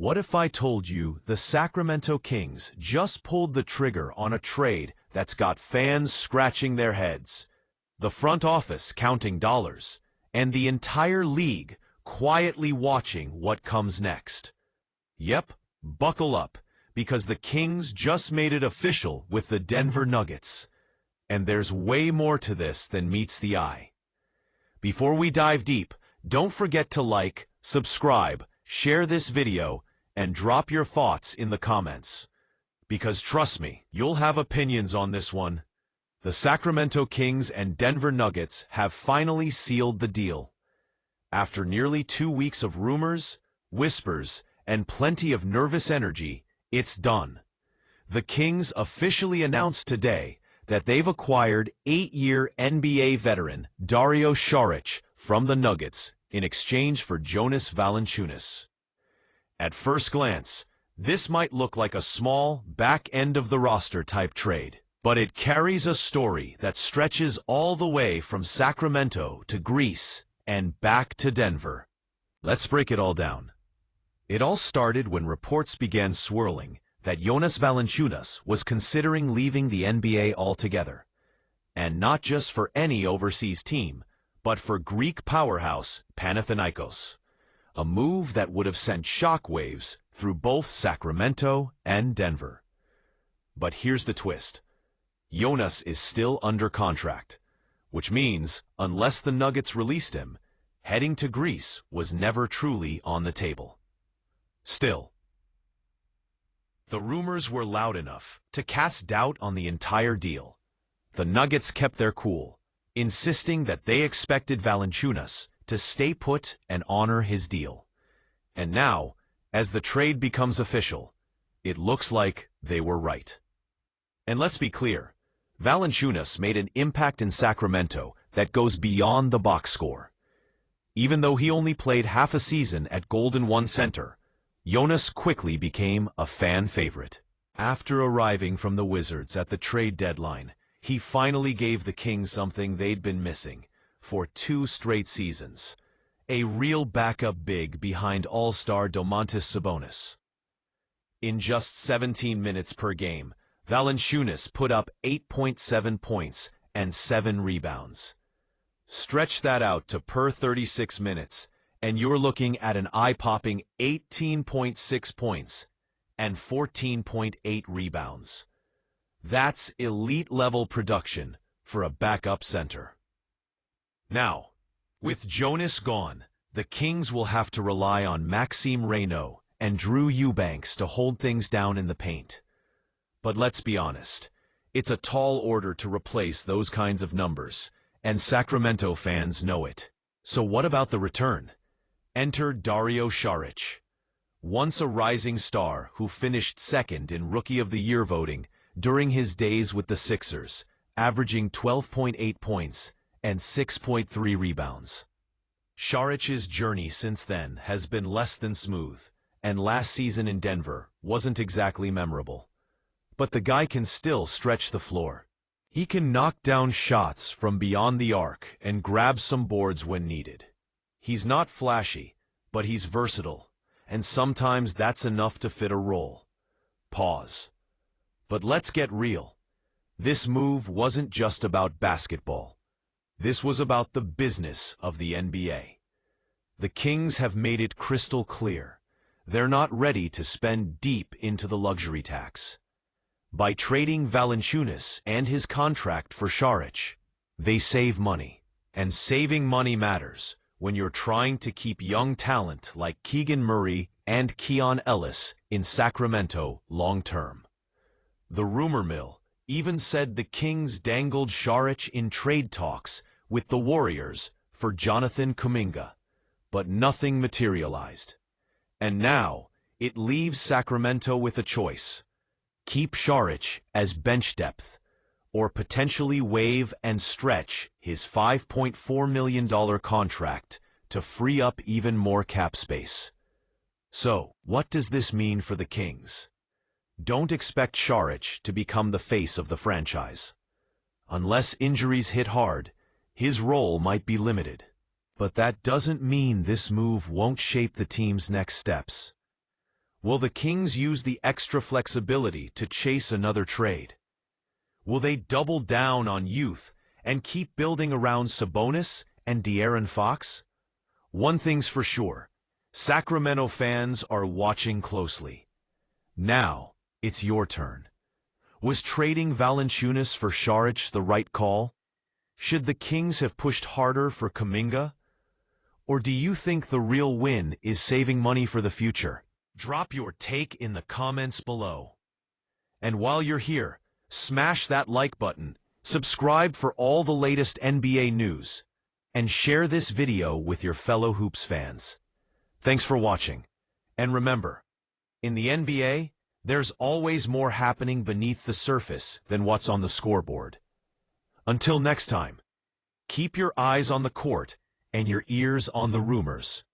What if I told you the Sacramento Kings just pulled the trigger on a trade that's got fans scratching their heads, the front office counting dollars, and the entire league quietly watching what comes next? Yep, buckle up, because the Kings just made it official with the Denver Nuggets. And there's way more to this than meets the eye. Before we dive deep, don't forget to like, subscribe, share this video, and drop your thoughts in the comments. Because trust me, you'll have opinions on this one. The Sacramento Kings and Denver Nuggets have finally sealed the deal. After nearly 2 weeks of rumors, whispers, and plenty of nervous energy, it's done. The Kings officially announced today that they've acquired 8-year NBA veteran Dario Saric from the Nuggets in exchange for Jonas Valanciunas. At first glance, this might look like a small, back-end-of-the-roster type trade, but it carries a story that stretches all the way from Sacramento to Greece and back to Denver. Let's break it all down. It all started when reports began swirling that Jonas Valanciunas was considering leaving the NBA altogether. And not just for any overseas team, but for Greek powerhouse Panathinaikos. A move that would have sent shockwaves through both Sacramento and Denver. But here's the twist. Jonas is still under contract, which means, unless the Nuggets released him, heading to Greece was never truly on the table. Still, the rumors were loud enough to cast doubt on the entire deal. The Nuggets kept their cool, insisting that they expected Valanciunas to stay put and honor his deal. And now, as the trade becomes official, it looks like they were right. And let's be clear, Valanciunas made an impact in Sacramento that goes beyond the box score. Even though he only played half a season at Golden One Center, Jonas quickly became a fan favorite. After arriving from the Wizards at the trade deadline, he finally gave the Kings something they'd been missing for 2 straight seasons. A real backup big behind all-star Domantas Sabonis. In just 17 minutes per game, Valanciunas put up 8.7 points and 7 rebounds. Stretch that out to per 36 minutes, and you're looking at an eye-popping 18.6 points and 14.8 rebounds. That's elite-level production for a backup center. Now, with Jonas gone, the Kings will have to rely on Maxime Reynaud and Drew Eubanks to hold things down in the paint. But let's be honest, it's a tall order to replace those kinds of numbers, and Sacramento fans know it. So what about the return? Enter Dario Saric. Once a rising star who finished second in Rookie of the Year voting during his days with the Sixers, averaging 12.8 points and 6.3 rebounds. Saric's journey since then has been less than smooth, and last season in Denver wasn't exactly memorable. But the guy can still stretch the floor. He can knock down shots from beyond the arc and grab some boards when needed. He's not flashy, but he's versatile, and sometimes that's enough to fit a role. Pause. But let's get real. This move wasn't just about basketball. This was about the business of the NBA. The Kings have made it crystal clear. They're not ready to spend deep into the luxury tax. By trading Valanciunas and his contract for Saric, they save money. And saving money matters when you're trying to keep young talent like Keegan Murray and Keon Ellis in Sacramento long-term. The rumor mill even said the Kings dangled Saric in trade talks with the Warriors for Jonathan Kuminga, but nothing materialized. And now, it leaves Sacramento with a choice. Keep Saric as bench depth, or potentially waive and stretch his $5.4 million contract to free up even more cap space. So, what does this mean for the Kings? Don't expect Saric to become the face of the franchise. Unless injuries hit hard, his role might be limited. But that doesn't mean this move won't shape the team's next steps. Will the Kings use the extra flexibility to chase another trade? Will they double down on youth and keep building around Sabonis and De'Aaron Fox? One thing's for sure, Sacramento fans are watching closely. Now, it's your turn. Was trading Valanciunas for Šarić the right call? Should the Kings have pushed harder for Kuminga? Or do you think the real win is saving money for the future? Drop your take in the comments below. And while you're here, smash that like button, subscribe for all the latest NBA news, and share this video with your fellow Hoops fans. Thanks for watching. And remember, in the NBA, there's always more happening beneath the surface than what's on the scoreboard. Until next time, keep your eyes on the court and your ears on the rumors.